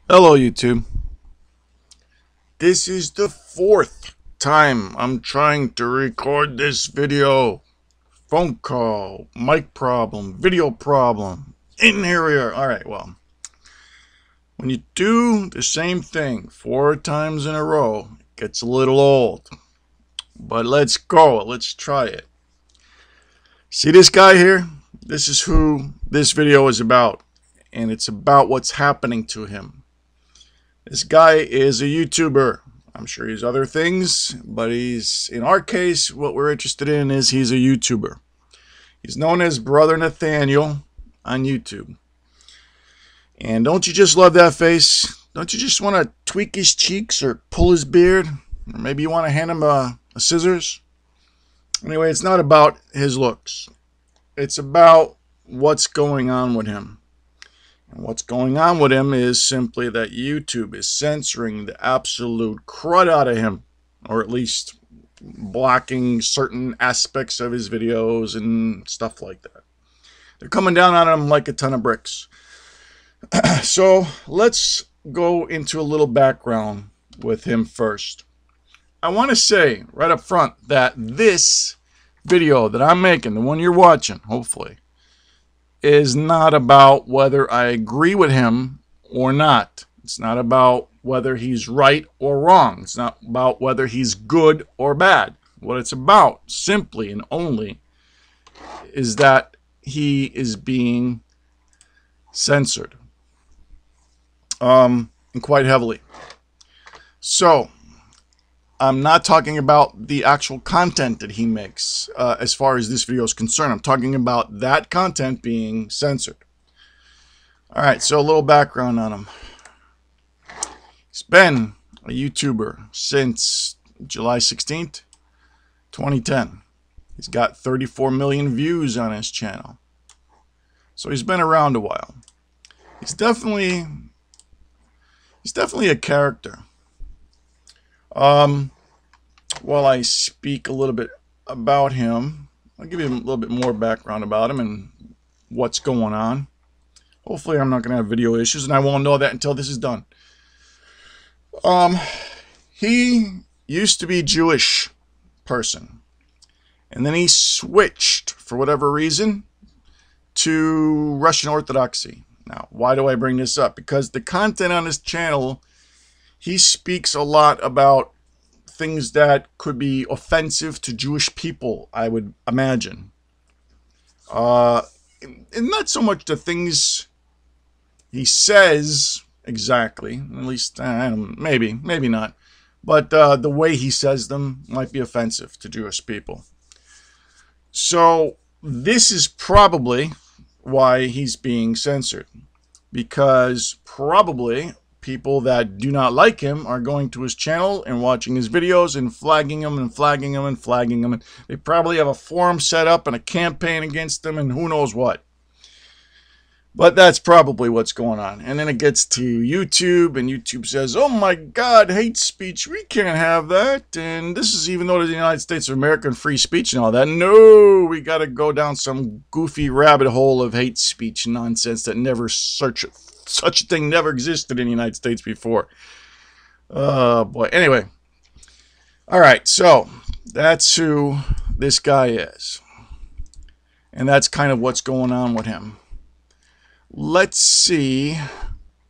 Hello YouTube. This is the fourth time I'm trying to record this video. Phone call, mic problem, video problem, interior. Alright, well, when you do the same thing 4 times in a row, it gets a little old. But let's go. Let's try it. See this guy here? This is who this video is about. And it's about what's happening to him. This guy is a YouTuber. I'm sure he's other things, but in our case, what we're interested in is he's a YouTuber. He's known as Brother Nathanael on YouTube. And don't you just love that face? Don't you just want to tweak his cheeks or pull his beard? Or maybe you want to hand him a scissors? Anyway, it's not about his looks. It's about what's going on with him. And what's going on with him is simply that YouTube is censoring the absolute crud out of him, or at least blocking certain aspects of his videos and stuff like that. They're coming down on him like a ton of bricks. So let's go into a little background with him first. I want to say right up front that this video that I'm making, the one you're watching, hopefully, is not about whether I agree with him or not. It's not about whether he's right or wrong. It's not about whether he's good or bad. What it's about, simply and only, is that he is being censored. And quite heavily. So, I'm not talking about the actual content that he makes as far as this video is concerned. I'm talking about that content being censored. Alright, so a little background on him. He's been a YouTuber since July 16th, 2010. He's got 34 million views on his channel. So he's been around a while. He's definitely a character. While I speak a little bit about him, I'll give you a little bit more background about him and what's going on. Hopefully I'm not going to have video issues, and I won't know that until this is done. He used to be a Jewish person, and then he switched, for whatever reason, to Russian Orthodoxy. Now, why do I bring this up? Because the content on his channel, he speaks a lot about things that could be offensive to Jewish people, I would imagine. And not so much the things he says exactly, at least, maybe not. But the way he says them might be offensive to Jewish people. So this is probably why he's being censored. Because probably people that do not like him are going to his channel and watching his videos and flagging him and flagging him and flagging him. And they probably have a forum set up and a campaign against him and who knows what. But that's probably what's going on. And then it gets to YouTube, and YouTube says, oh my God, hate speech, we can't have that. And this is even though the United States of America and free speech and all that. No, we got to go down some goofy rabbit hole of hate speech nonsense that never such a thing never existed in the United States before. Oh boy. Anyway. Alright, so that's who this guy is. And that's kind of what's going on with him. Let's see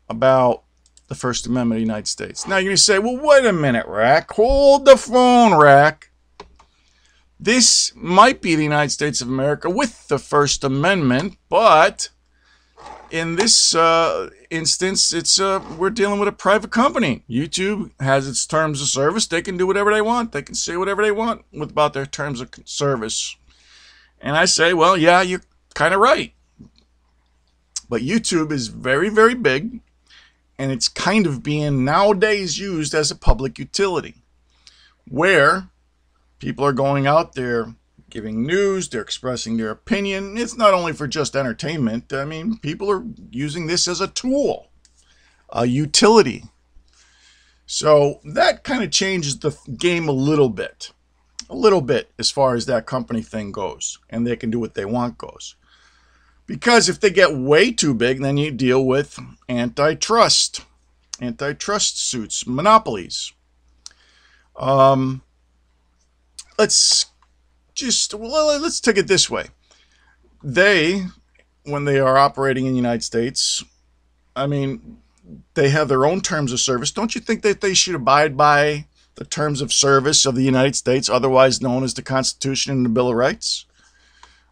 about the First Amendment of the United States. Now you're going to say, well, wait a minute, Rack. Hold the phone, Rack. This might be the United States of America with the First Amendment, but in this instance, it's we're dealing with a private company. YouTube has its terms of service. They can do whatever they want. They can say whatever they want about their terms of service. And I say, well, yeah, you're kind of right. But YouTube is very, very big, and it's kind of being nowadays used as a public utility, where people are going out there giving news, they're expressing their opinion. It's not only for just entertainment. I mean, people are using this as a tool, a utility. So that kind of changes the game a little bit as far as that company thing goes, and they can do what they want goes. Because if they get way too big, then you deal with antitrust. antitrust suits, monopolies. Let's take it this way. They, when they are operating in the United States, I mean, they have their own terms of service. Don't you think that they should abide by the terms of service of the United States, otherwise known as the Constitution and the Bill of Rights?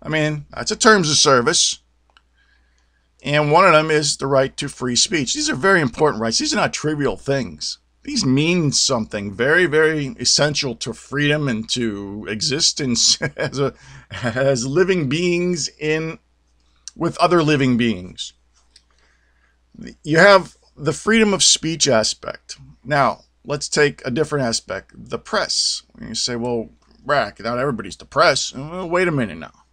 I mean, that's a terms of service. And one of them is the right to free speech. These are very important rights. These are not trivial things. These mean something very, very essential to freedom and to existence as living beings with other living beings. You have the freedom of speech aspect. Now, let's take a different aspect, the press. You say, well, Rack, not everybody's the press. Well, wait a minute now.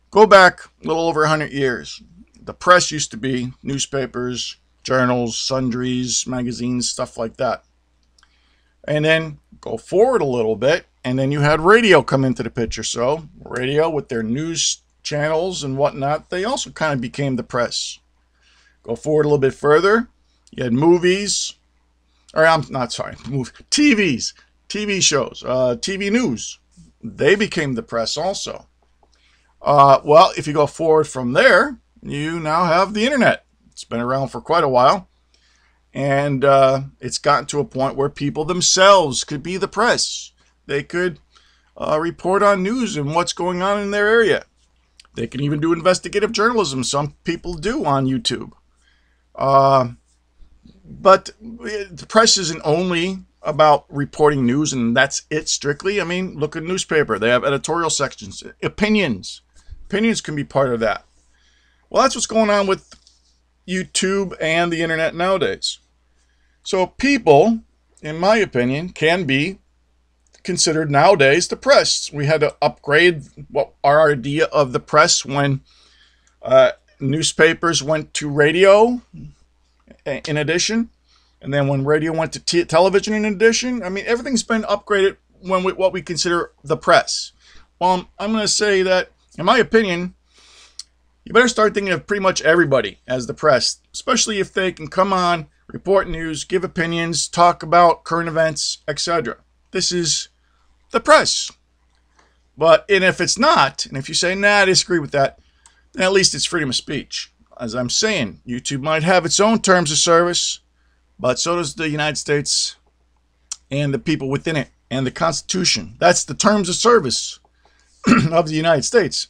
Go back a little over 100 years. The press used to be newspapers, journals, sundries, magazines, stuff like that. And then go forward a little bit, and then you had radio come into the picture. So radio with their news channels and whatnot, they also kind of became the press. Go forward a little bit further, you had movies, or I'm not sorry, TVs, TV shows, TV news. They became the press also. Well, if you go forward from there, you now have the internet. It's been around for quite a while. And it's gotten to a point where people themselves could be the press. They could report on news and what's going on in their area. They can even do investigative journalism. Some people do on YouTube. But the press isn't only about reporting news and that's it strictly. I mean, look at a newspaper. They have editorial sections. Opinions. Opinions can be part of that. Well, that's what's going on with YouTube and the internet nowadays. So people, in my opinion, can be considered nowadays the press. We had to upgrade what our idea of the press when newspapers went to radio in addition. And then when radio went to television in addition. I mean, everything's been upgraded when what we consider the press. Well, I'm going to say that, in my opinion, you better start thinking of pretty much everybody as the press, especially if they can come on, report news, give opinions, talk about current events, etc. This is the press. And if it's not, and if you say, nah, I disagree with that, then at least it's freedom of speech. As I'm saying, YouTube might have its own terms of service, but so does the United States and the people within it and the Constitution. That's the terms of service of the United States.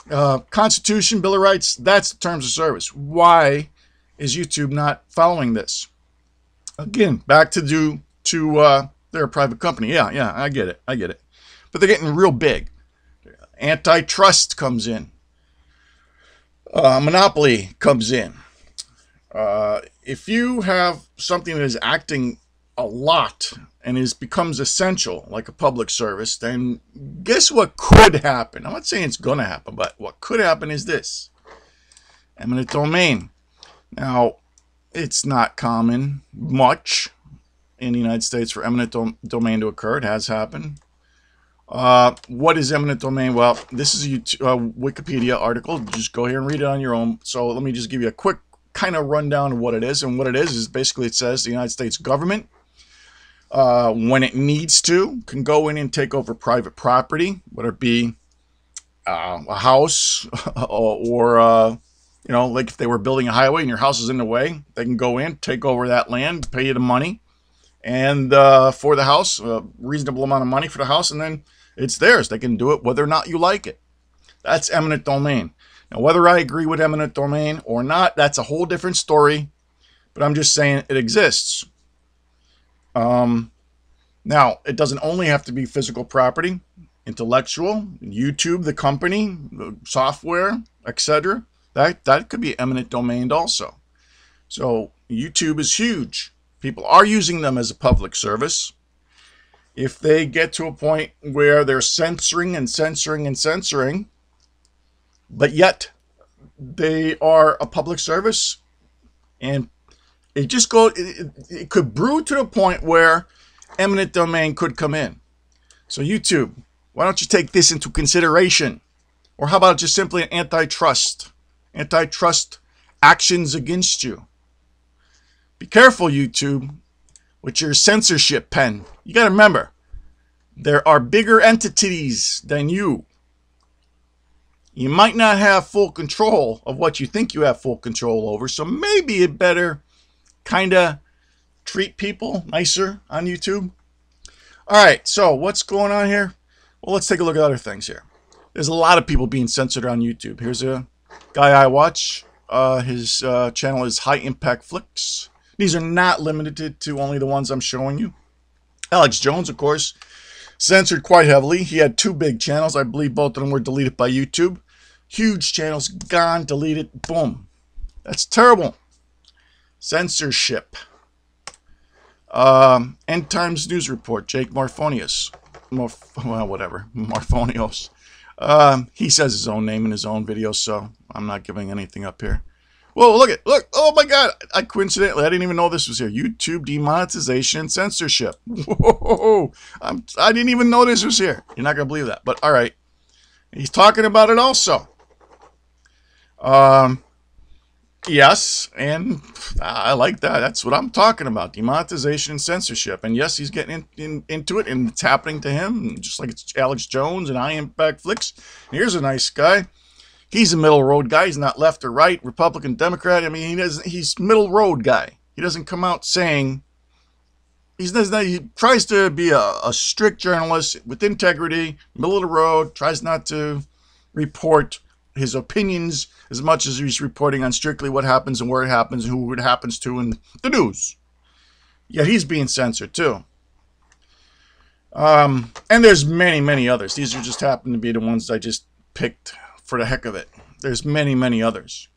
Constitution, Bill of Rights, that's the terms of service. Why is YouTube not following this? Again, back to they're a private company. Yeah, I get it. But they're getting real big. Antitrust comes in. Monopoly comes in. If you have something that is acting a lot and becomes essential, like a public service, then guess what could happen? I'm not saying it's going to happen, but what could happen is this. Eminent domain. Now, it's not common much in the United States for eminent domain to occur. It has happened. What is eminent domain? Well, this is a Wikipedia article. Just go here and read it on your own. So let me just give you a quick kind of rundown of what it is. And what it is basically it says the United States government, when it needs to, can go in and take over private property, whether it be a house or you know, like if they were building a highway and your house is in the way, they can go in, take over that land, pay you the money, and for the house, a reasonable amount of money for the house, and then it's theirs. They can do it whether or not you like it. That's eminent domain. Now, whether I agree with eminent domain or not, that's a whole different story, but I'm just saying it exists. Now, it doesn't only have to be physical property, intellectual, YouTube, the company, the software, etc. That could be eminent domain also. So YouTube is huge. People are using them as a public service. If they get to a point where they're censoring and censoring and censoring, but yet they are a public service, and it could brew to the point where eminent domain could come in. So YouTube, why don't you take this into consideration? Or how about just simply an antitrust actions against you? Be careful, YouTube, with your censorship pen. You got to remember, there are bigger entities than you. You might not have full control of what you think you have full control over, so maybe you better kind of treat people nicer on YouTube. All right, so what's going on here? Well, let's take a look at other things here. There's a lot of people being censored on YouTube. Here's a guy I watch. His channel is High Impact Flicks. These are not limited to only the ones I'm showing you. Alex Jones, of course, censored quite heavily. He had 2 big channels. I believe both of them were deleted by YouTube. Huge channels, gone, deleted, boom. That's terrible. Censorship. End Times News Report, Jake Marfonius. Well, whatever. Marfonios. He says his own name in his own video, so I'm not giving anything up here. Whoa, look. Oh my God. I didn't even know this was here. YouTube demonetization and censorship. Whoa. I didn't even know this was here. You're not going to believe that. But all right. He's talking about it also. Yes, and I like that. That's what I'm talking about. Demonetization and censorship. And yes, he's getting into it, and it's happening to him, just like it's Alex Jones and High Impact Flicks. Here's a nice guy. He's a middle road guy. He's not left or right, Republican, Democrat. I mean, he's middle road guy. He doesn't come out saying, he tries to be a strict journalist with integrity, middle of the road, tries not to report his opinions as much as he's reporting on strictly what happens and where it happens and who it happens to in the news. Yet he's being censored too. And there's many others. These are just happen to be the ones I just picked for the heck of it. There's many others.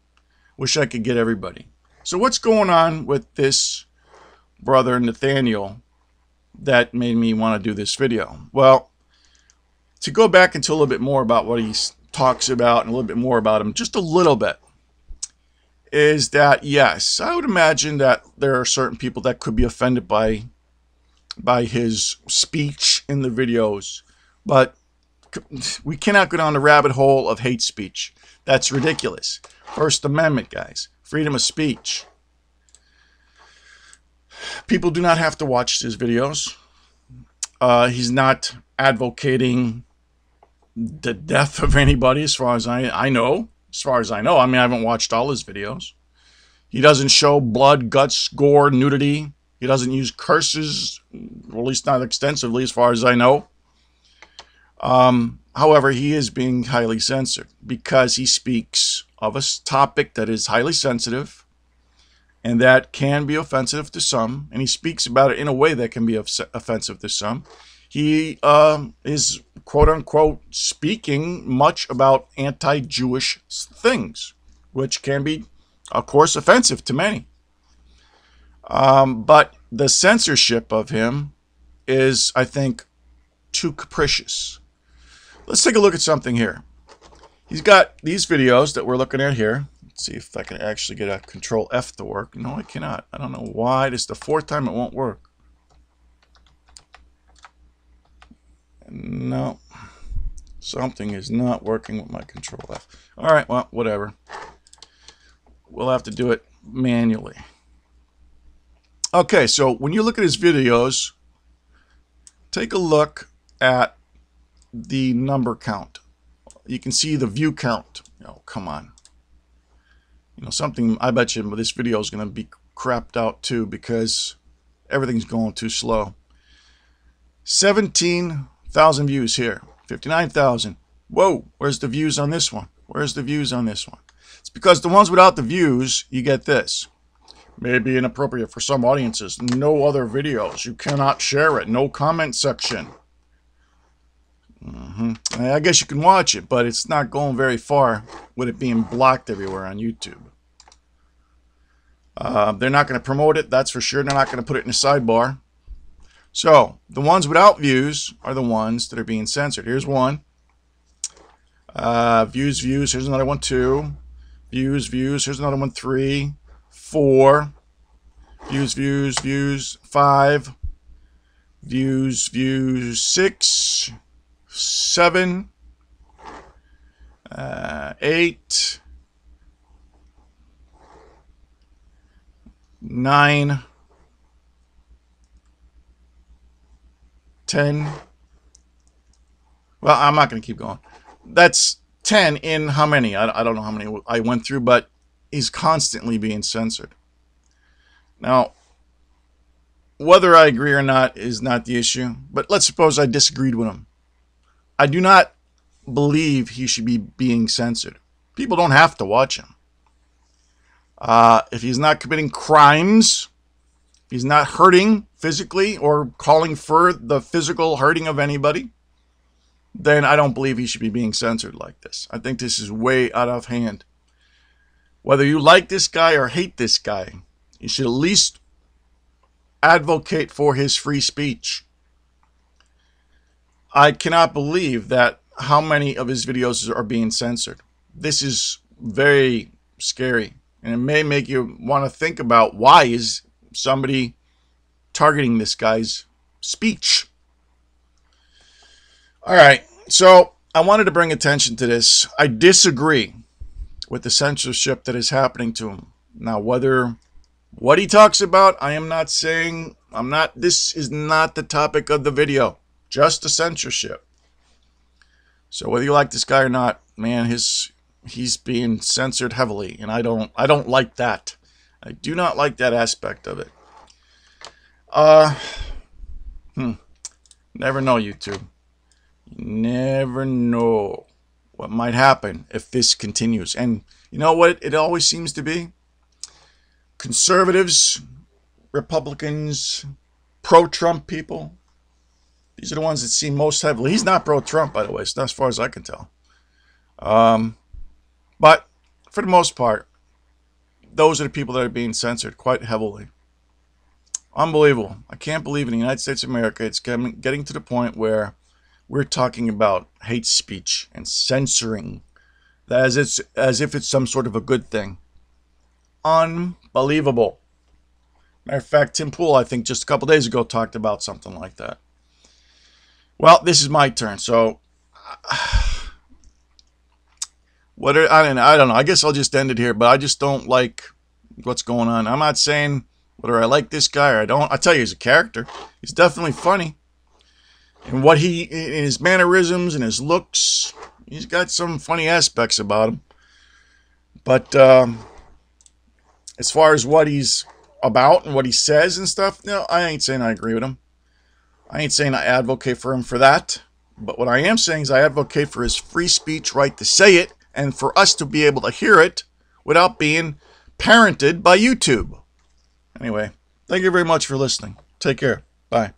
Wish I could get everybody. So what's going on with this Brother Nathanael that made me want to do this video? Well, to go back into a little bit more about what he talks about and a little bit more about him, just a little bit, is that yes, I would imagine that there are certain people that could be offended by his speech in the videos, but we cannot go down the rabbit hole of hate speech. That's ridiculous. First Amendment, guys. Freedom of speech. People do not have to watch his videos. He's not advocating the death of anybody, as far as I know. As far as I know. I mean, I haven't watched all his videos. He doesn't show blood, guts, gore, nudity. He doesn't use curses, or at least not extensively, as far as I know. However, he is being highly censored because he speaks of a topic that is highly sensitive and that can be offensive to some, and he speaks about it in a way that can be offensive to some. He is, quote-unquote, speaking much about anti-Jewish things, which can be, of course, offensive to many. But the censorship of him is, I think, too capricious. Let's take a look at something here. He's got these videos that we're looking at here. Let's see if I can actually get a Control F to work. No, I cannot. I don't know why. This is the 4th time it won't work. No. Something is not working with my Control F. All right, well, whatever. We'll have to do it manually. Okay, so when you look at his videos, take a look at the number count. You can see the view count. Oh, come on. You know, something, I bet you this video is going to be crapped out too because everything's going too slow. 17,000 views here. 59,000. Whoa, where's the views on this one? Where's the views on this one? It's because the ones without the views, you get this. May be inappropriate for some audiences. No other videos. You cannot share it. No comment section. I guess you can watch it, but it's not going very far with it being blocked everywhere on YouTube. They're not going to promote it, that's for sure. They're not going to put it in the sidebar. So, the ones without views are the ones that are being censored. Here's one. Views. Here's another one, 2. Views. Here's another one, 3. 4. Views. 5. Views. 6. 7. 8. 9, 10. Well, I'm not going to keep going. That's 10 in how many? I don't know how many I went through, but he's constantly being censored. Now, whether I agree or not is not the issue, but let's suppose I disagreed with him. I do not believe he should be being censored. People don't have to watch him. If he's not committing crimes, if he's not hurting physically or calling for the physical hurting of anybody, then I don't believe he should be being censored like this. I think this is way out of hand. Whether you like this guy or hate this guy, you should at least advocate for his free speech. I cannot believe that how many of his videos are being censored. This is very scary, and it may make you want to think about why is somebody targeting this guy's speech. All right, so I wanted to bring attention to this. I disagree with the censorship that is happening to him. Now, what he talks about, I am not saying, this is not the topic of the video, just the censorship. So whether you like this guy or not, man, he's being censored heavily, and I don't like that. I do not like that aspect of it. Never know, YouTube. You never know what might happen if this continues. And you know what it always seems to be? Conservatives, Republicans, pro-Trump people. These are the ones that seem most heavily. He's not pro-Trump, by the way, so as far as I can tell. But for the most part, those are the people that are being censored quite heavily. Unbelievable. I can't believe in the United States of America it's getting to the point where we're talking about hate speech and censoring as if it's some sort of a good thing. Unbelievable. Matter of fact, Tim Pool, I think just a couple days ago, talked about something like that. Well, this is my turn, so I don't know. I guess I'll just end it here, but I just don't like what's going on. I'm not saying whether I like this guy or I don't. I tell you, he's a character. He's definitely funny. And in his mannerisms and his looks, he's got some funny aspects about him. But as far as what he's about and what he says and stuff, no, I ain't saying I agree with him. I ain't saying I advocate for him for that. But what I am saying is I advocate for his free speech right to say it and for us to be able to hear it without being parented by YouTube. Anyway, thank you very much for listening. Take care. Bye.